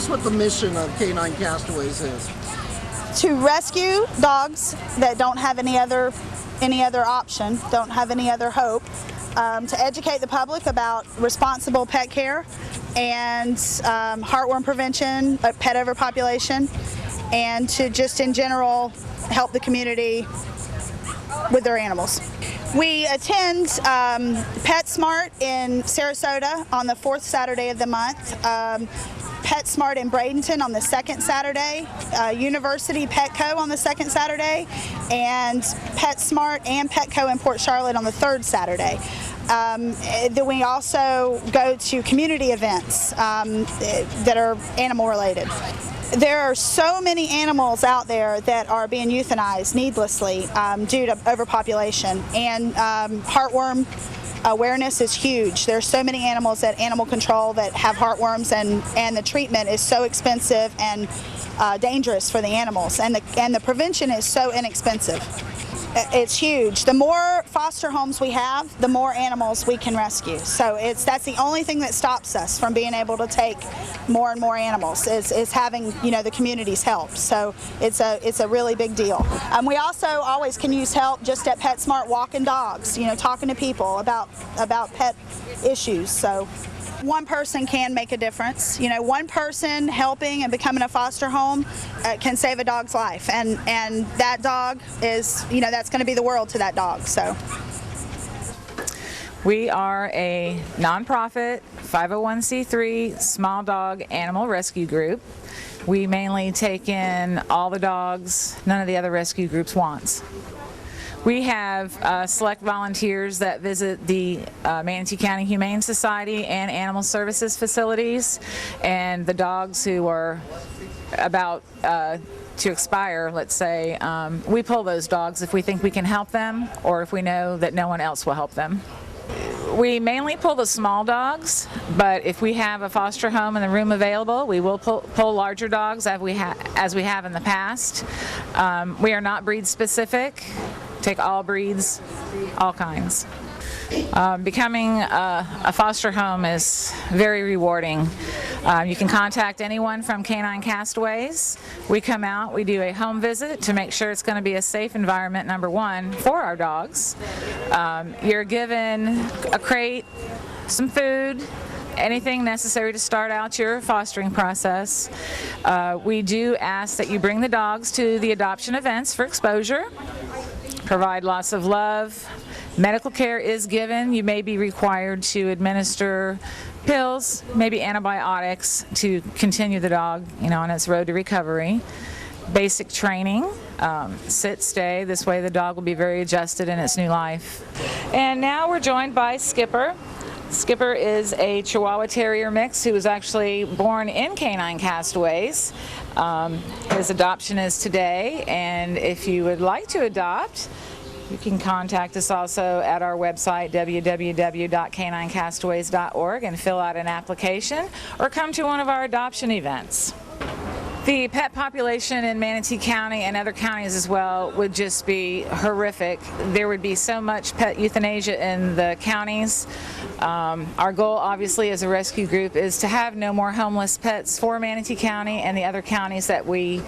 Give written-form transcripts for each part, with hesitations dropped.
us what the mission of Canine Castaways is. To rescue dogs that don't have any other option, don't have any other hope, to educate the public about responsible pet care and heartworm prevention, pet overpopulation, and to just in general help the community with their animals. We attend PetSmart in Sarasota on the 4th Saturday of the month, PetSmart in Bradenton on the 2nd Saturday, University Petco on the 2nd Saturday, and PetSmart and Petco in Port Charlotte on the 3rd Saturday. Then we also go to community events that are animal related. There are so many animals out there that are being euthanized needlessly due to overpopulation, and heartworm awareness is huge. There's so many animals at animal control that have heartworms, and the treatment is so expensive and dangerous for the animals, and the prevention is so inexpensive. It's huge. The more foster homes we have, the more animals we can rescue. So that's the only thing that stops us from being able to take more and more animals is having, you know, the community's help. So it's a really big deal. We also always can use help just at PetSmart walking dogs, you know, talking to people about pet issues. So one person can make a difference. You know, one person helping and becoming a foster home can save a dog's life, and that dog is, you know, that's going to be the world to that dog. So we are a nonprofit 501c3 small dog animal rescue group. We mainly take in all the dogs none of the other rescue groups wants. We have select volunteers that visit the Manatee County Humane Society and Animal Services facilities, and the dogs who are about to expire, let's say, we pull those dogs if we think we can help them or if we know that no one else will help them. We mainly pull the small dogs, but if we have a foster home in the room available, we will pull larger dogs as we have in the past. We are not breed specific. Take all breeds, all kinds. Becoming a foster home is very rewarding. You can contact anyone from Canine Castaways. We come out, we do a home visit to make sure it's going to be a safe environment, number one, for our dogs. You're given a crate, some food, anything necessary to start out your fostering process. We do ask that you bring the dogs to the adoption events for exposure. Provide lots of love. Medical care is given. You may be required to administer pills, maybe antibiotics, to continue the dog, you know, on its road to recovery. Basic training, sit, stay. This way the dog will be very adjusted in its new life. And now we're joined by Skipper. Skipper is a Chihuahua Terrier mix who was actually born in Canine Castaways. His adoption is today, and if you would like to adopt, you can contact us also at our website, www.caninecastaways.org, and fill out an application or come to one of our adoption events. The pet population in Manatee County and other counties as well would just be horrific. There would be so much pet euthanasia in the counties. Our goal, obviously, as a rescue group is to have no more homeless pets for Manatee County and the other counties that we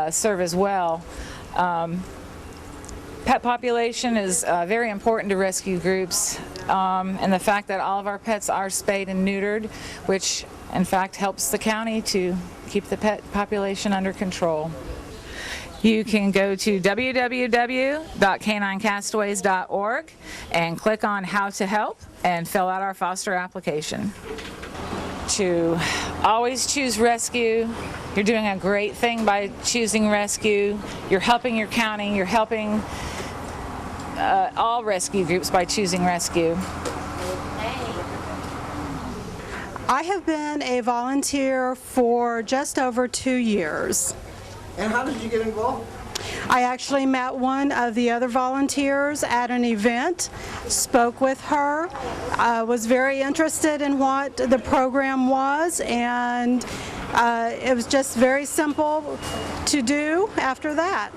serve as well. Pet population is very important to rescue groups, and the fact that all of our pets are spayed and neutered, which in fact helps the county to keep the pet population under control. You can go to www.caninecastaways.org and click on How to Help and fill out our foster application. To always choose rescue. You're doing a great thing by choosing rescue. You're helping your county. You're helping all rescue groups by choosing rescue. I have been a volunteer for just over 2 years. And how did you get involved? I actually met one of the other volunteers at an event, spoke with her, was very interested in what the program was, and It was just very simple to do after that.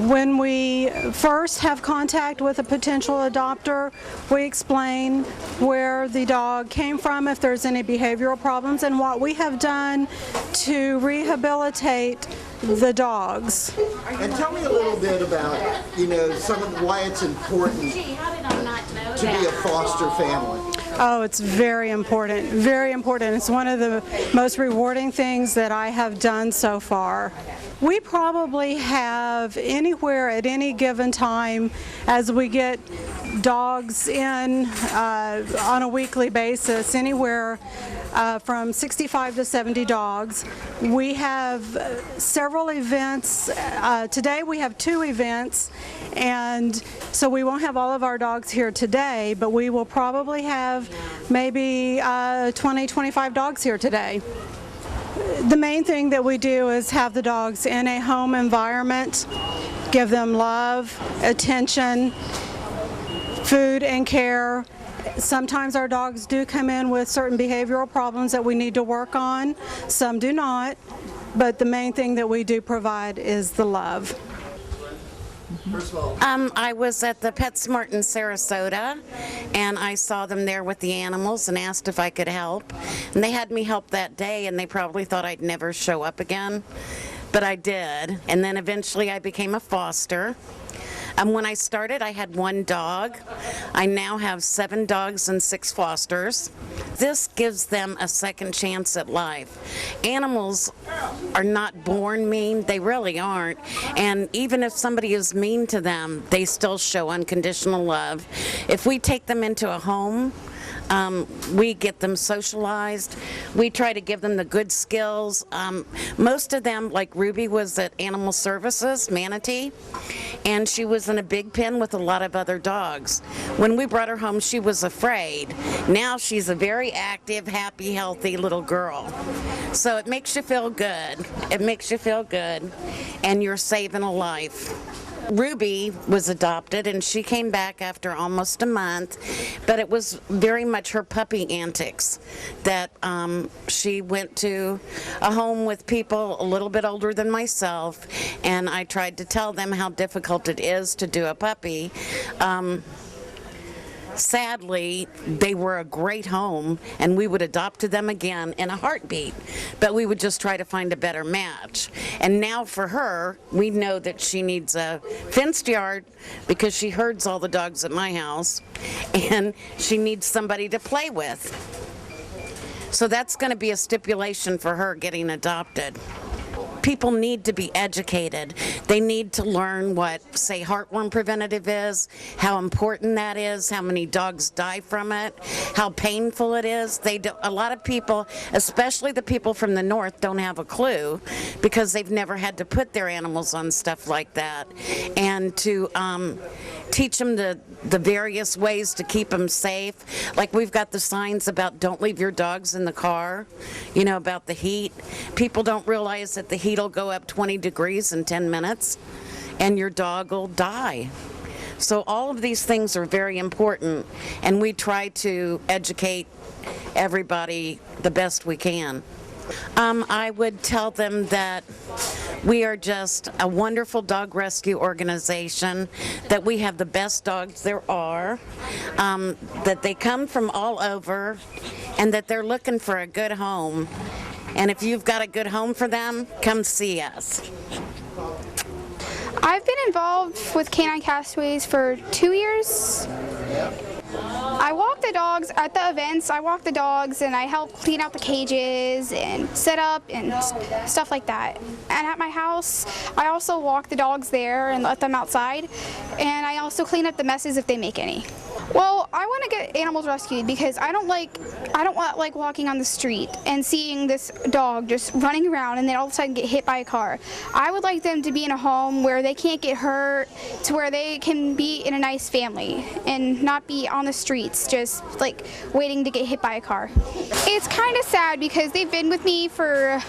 When we first have contact with a potential adopter, we explain where the dog came from, if there's any behavioral problems, and what we have done to rehabilitate the dogs. And tell me a little bit about, why it's important to be a foster family. Oh, it's very important, very important. It's one of the most rewarding things that I have done so far. We probably have anywhere at any given time, as we get dogs in on a weekly basis, anywhere from 65 to 70 dogs. We have several events. Today we have 2 events, and so we won't have all of our dogs here today, but we will probably have maybe 20, 25 dogs here today. The main thing that we do is have the dogs in a home environment, give them love, attention, food and care. Sometimes our dogs do come in with certain behavioral problems that we need to work on. Some do not, but the main thing that we do provide is the love. First of all, I was at the PetSmart in Sarasota, and I saw them there with the animals and asked if I could help. And they had me help that day, and they probably thought I'd never show up again, but I did. And then eventually I became a foster. When I started, I had 1 dog. I now have 7 dogs and 6 fosters. This gives them a second chance at life. Animals are not born mean, they really aren't. And even if somebody is mean to them, they still show unconditional love. If we take them into a home, we get them socialized. We try to give them the good skills. Most of them, like Ruby, was at Animal Services, Manatee, and she was in a big pen with a lot of other dogs. When we brought her home, she was afraid. Now she's a very active, happy, healthy little girl. So it makes you feel good. It makes you feel good, and you're saving a life. Ruby was adopted, and she came back after almost a month, but it was very much her puppy antics that she went to a home with people a little bit older than myself, and I tried to tell them how difficult it is to do a puppy. Sadly, they were a great home, and we would adopt them again in a heartbeat, but we would just try to find a better match. And now for her, we know that she needs a fenced yard because she herds all the dogs at my house, and she needs somebody to play with. So that's going to be a stipulation for her getting adopted. People need to be educated. They need to learn what, say, heartworm preventative is, how important that is, how many dogs die from it, how painful it is. A lot of people, especially the people from the north, don't have a clue because they've never had to put their animals on stuff like that. And to teach them the various ways to keep them safe. Like we've got the signs about don't leave your dogs in the car, about the heat. People don't realize that the heat will go up 20 degrees in 10 minutes and your dog will die. So all of these things are very important, and we try to educate everybody the best we can. I would tell them that we are just a wonderful dog rescue organization, that we have the best dogs there are, that they come from all over, and that they're looking for a good home. And if you've got a good home for them, come see us. I've been involved with Canine Castaways for 2 years. I walk the dogs at the events. I walk the dogs and I help clean out the cages and set up and stuff like that. And at my house, I also walk the dogs there and let them outside. And I also clean up the messes if they make any. Well, I want to get animals rescued because I don't want walking on the street and seeing this dog just running around and then all of a sudden get hit by a car. I would like them to be in a home where they can't get hurt, to where they can be in a nice family and not be on the streets just like waiting to get hit by a car. It's kind of sad because they've been with me for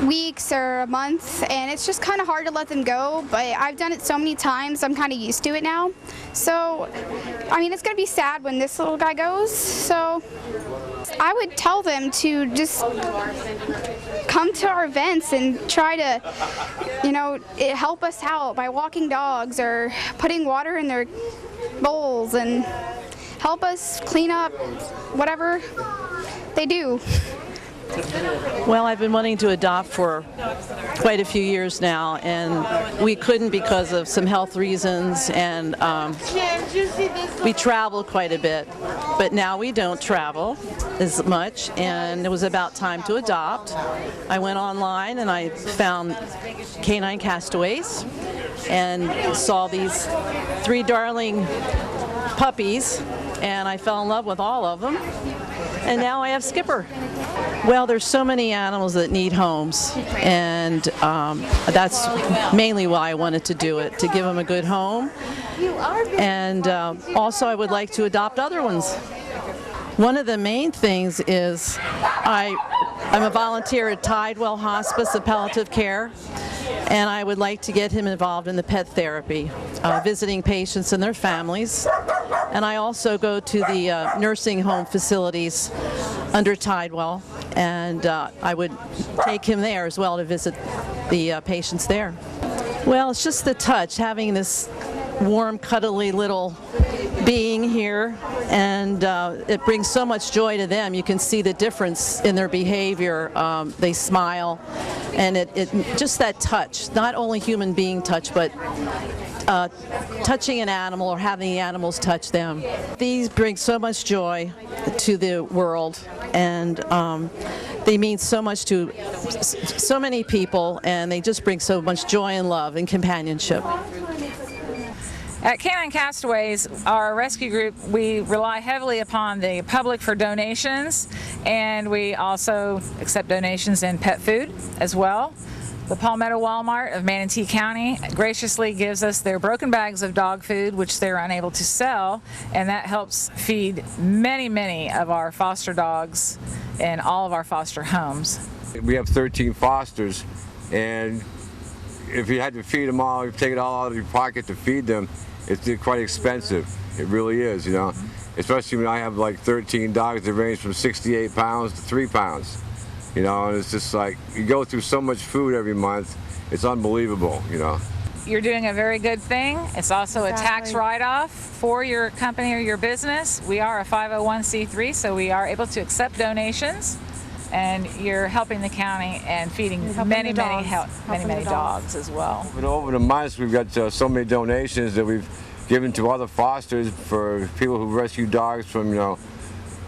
weeks or a month, and it's just kind of hard to let them go, but I've done it so many times I'm kind of used to it now. So I mean, it's going to be sad when this little guy goes, so I would tell them to just come to our events and try to, help us out by walking dogs or putting water in their bowls and help us clean up whatever they do. Well, I've been wanting to adopt for quite a few years now, and we couldn't because of some health reasons, and we traveled quite a bit. But now we don't travel as much, and it was about time to adopt. I went online and I found Canine Castaways and saw these 3 darling puppies, and I fell in love with all of them. And now I have Skipper. Well, there's so many animals that need homes, and that's mainly why I wanted to do it, to give them a good home. And also I would like to adopt other ones. One of the main things is I'm a volunteer at Tidewell Hospice of Palliative Care, and I would like to get him involved in the pet therapy, visiting patients and their families. And I also go to the nursing home facilities under Tidewell, and I would take him there as well to visit the patients there. Well, it's just the touch, having this warm, cuddly little being here, and it brings so much joy to them. You can see the difference in their behavior. They smile, and it just that touch, not only human being touch, but touching an animal or having the animals touch them. These bring so much joy to the world, and they mean so much to so many people, and they just bring so much joy and love and companionship. At Canine Castaways, our rescue group, we rely heavily upon the public for donations, and we also accept donations in pet food as well. The Palmetto Walmart of Manatee County graciously gives us their broken bags of dog food, which they're unable to sell, and that helps feed many, many of our foster dogs in all of our foster homes. We have 13 fosters, and if you had to feed them all, you take it all out of your pocket to feed them, it's quite expensive. It really is, especially when I have like 13 dogs that range from 68 pounds to 3 pounds. And it's just like, you go through so much food every month, it's unbelievable, You're doing a very good thing. It's also a tax write-off for your company or your business. We are a 501c3, so we are able to accept donations, and you're helping the county and feeding many dogs as well. But over the months, we've got so many donations that we've given to other fosters for people who rescue dogs from,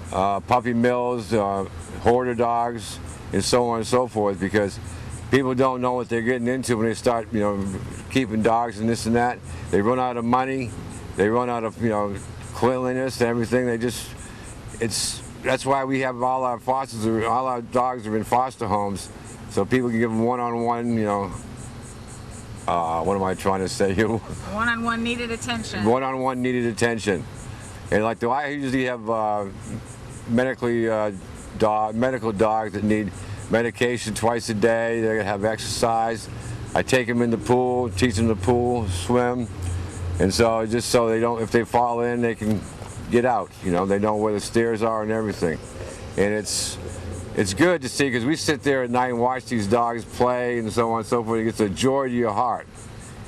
puppy mills, hoarder dogs, and so on and so forth, because people don't know what they're getting into when they start, keeping dogs and this and that. They run out of money, they run out of, cleanliness and everything. That's why we have all our fosters, all our dogs are in foster homes, so people can give them one-on-one, what am I trying to say? One-on-one needed attention. One-on-one needed attention. And I usually have medical dogs that need medication twice a day. They have exercise. I take them in the pool, teach them to pool, swim, and so just so they don't, if they fall in, they can get out. They know where the stairs are and everything. And it's good to see, because we sit there at night and watch these dogs play and so on and so forth. It gets a joy to your heart,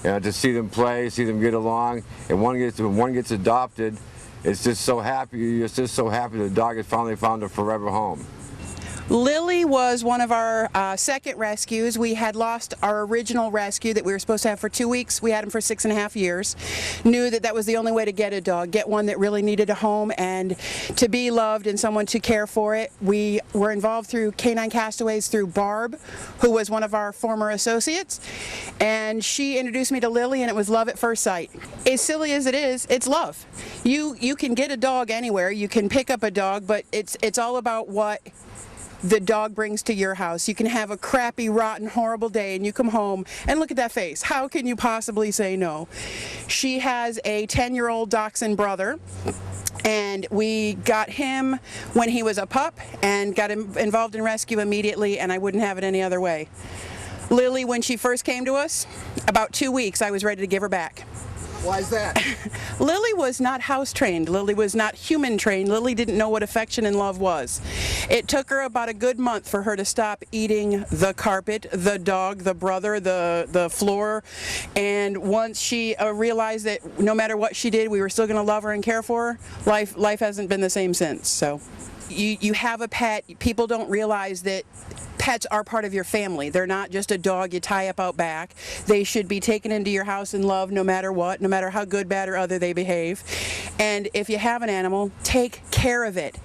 to see them play, see them get along. And when one gets adopted, it's just so happy. It's just so happy the dog has finally found a forever home. Lily was one of our second rescues. We had lost our original rescue that we were supposed to have for 2 weeks. We had him for 6.5 years. Knew that was the only way to get a dog, get one that really needed a home and to be loved and someone to care for it. We were involved through Canine Castaways through Barb, who was one of our former associates, and she introduced me to Lily, and it was love at first sight. As silly as it is, it's love. You can get a dog anywhere. You can pick up a dog, but it's all about what the dog brings to your house. You can have a crappy, rotten, horrible day and you come home and look at that face. How can you possibly say no? She has a 10-year-old dachshund brother, and we got him when he was a pup and got him involved in rescue immediately, and I wouldn't have it any other way. Lily, when she first came to us, about 2 weeks, I was ready to give her back. Why is that? Lily was not house trained. Lily was not human trained. Lily didn't know what affection and love was. It took her about a good month for her to stop eating the carpet, the dog, the brother, the floor. And once she realized that no matter what she did, we were still going to love her and care for her, life hasn't been the same since. So you have a pet. People don't realize that pets are part of your family. They're not just a dog you tie up out back. They should be taken into your house and loved no matter what, no matter how good, bad, or other they behave. And if you have an animal, take care of it.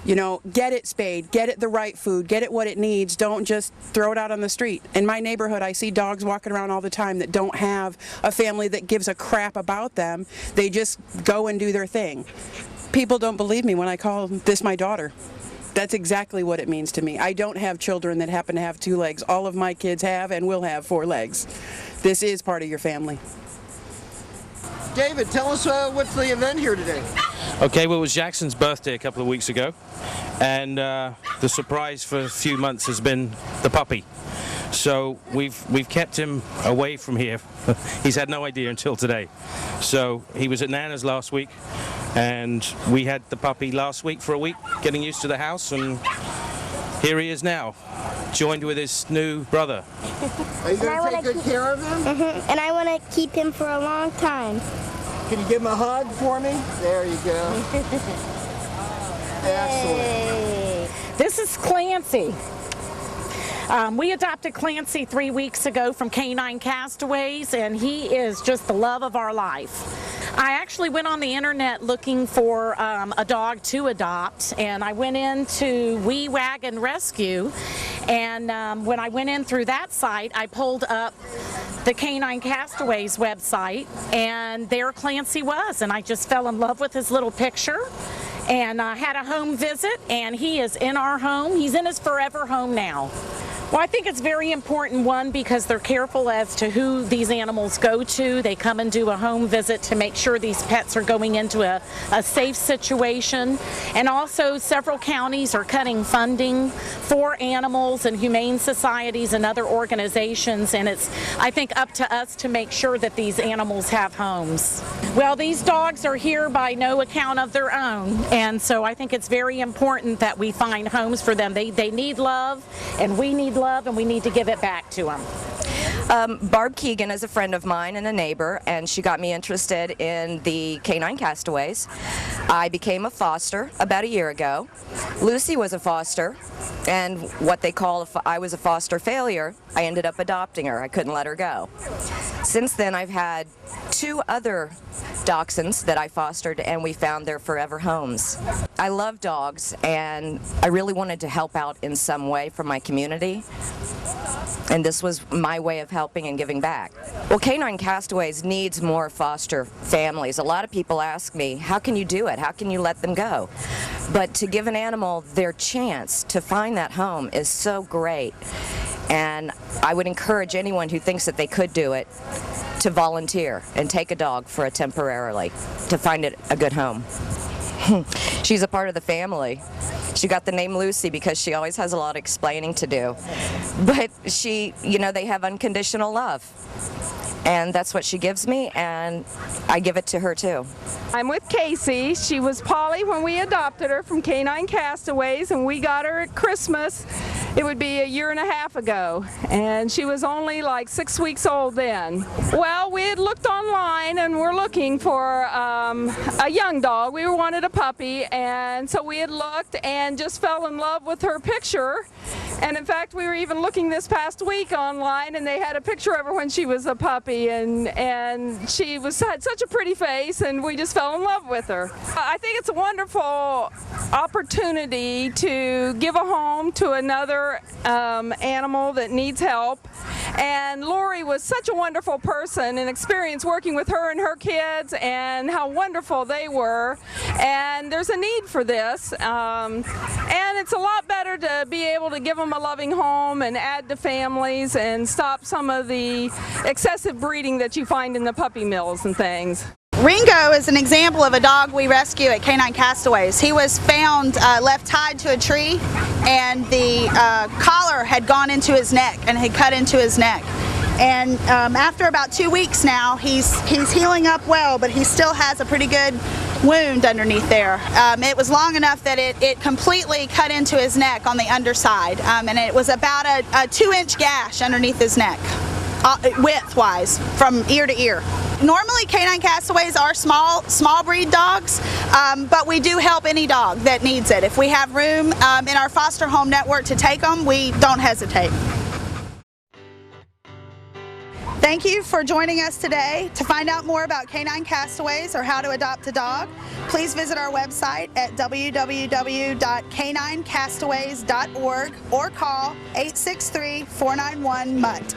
You know, get it spayed, get it the right food, get it what it needs. Don't just throw it out on the street. In my neighborhood, I see dogs walking around all the time that don't have a family that gives a crap about them. They just go and do their thing. People don't believe me when I call this my daughter. That's exactly what it means to me. I don't have children that happen to have 2 legs. All of my kids have and will have 4 legs. This is part of your family. David, tell us what's the event here today? Okay, well, it was Jackson's birthday a couple of weeks ago, and the surprise for a few months has been the puppy. So we've kept him away from here. He's had no idea until today. So he was at Nana's last week, and we had the puppy last week for a week, getting used to the house, and here he is now, joined with his new brother. Are you going to take good care of him? Mm-hmm. And I want to keep him for a long time. Can you give him a hug for me? There you go. Excellent. This is Clancy. We adopted Clancy 3 weeks ago from Canine Castaways, and he is just the love of our life. I actually went on the internet looking for a dog to adopt, and I went into Wee Wagon Rescue, and when I went in through that site, I pulled up the Canine Castaways website, and there Clancy was, and I just fell in love with his little picture. And I had a home visit, and he is in our home. He's in his forever home now. Well, I think it's very important, one, because they're careful as to who these animals go to. They come and do a home visit to make sure these pets are going into a safe situation. And also, several counties are cutting funding for animals and humane societies and other organizations. And it's, I think, up to us to make sure that these animals have homes. Well, these dogs are here by no account of their own. And so I think it's very important that we find homes for them. They need love, and we need love, and we need to give it back to them. Barb Keegan is a friend of mine and a neighbor, and she got me interested in the Canine Castaways. I became a foster about a year ago. Lucy was a foster, and what they call I was a foster failure. I ended up adopting her. I couldn't let her go. Since then, I've had 2 other dachshunds that I fostered, and we found their forever homes. I love dogs, and I really wanted to help out in some way for my community, and this was my way of helping and giving back. Well, Canine Castaways needs more foster families. A lot of people ask me, how can you do it? How can you let them go? But to give an animal their chance to find that home is so great, and I would encourage anyone who thinks that they could do it to volunteer and take a dog for a temporarily to find it a good home. She's a part of the family. She got the name Lucy because she always has a lot of explaining to do. But she, you know, they have unconditional love. And that's what she gives me, and I give it to her too. I'm with Casey. She was Polly when we adopted her from Canine Castaways, and we got her at Christmas. It would be a year and a half ago, and she was only like 6 weeks old then. Well, we had looked online, and we're looking for a young dog. We wanted a puppy, and so we had looked and just fell in love with her picture. And in fact, we were even looking this past week online, and they had a picture of her when she was a puppy, and she had such a pretty face, and we just fell in love with her. I think it's a wonderful opportunity to give a home to another animal that needs help. And Lori was such a wonderful person and experience working with her and her kids, and how wonderful they were. And there's a need for this, and it's a lot better to be able to give them a loving home and add to families and stop some of the excessive breeding that you find in the puppy mills and things. Ringo is an example of a dog we rescue at Canine Castaways. He was found left tied to a tree, and the collar had gone into his neck and had cut into his neck. And after about 2 weeks now, he's healing up well, but he still has a pretty good wound underneath there. It was long enough that it completely cut into his neck on the underside, and it was about a 2-inch gash underneath his neck, width-wise, from ear to ear. Normally, Canine Castaways are small breed dogs, but we do help any dog that needs it. If we have room in our foster home network to take them, we don't hesitate. Thank you for joining us today. To find out more about Canine Castaways or how to adopt a dog, please visit our website at www.caninecastaways.org or call 863-491-MUTT.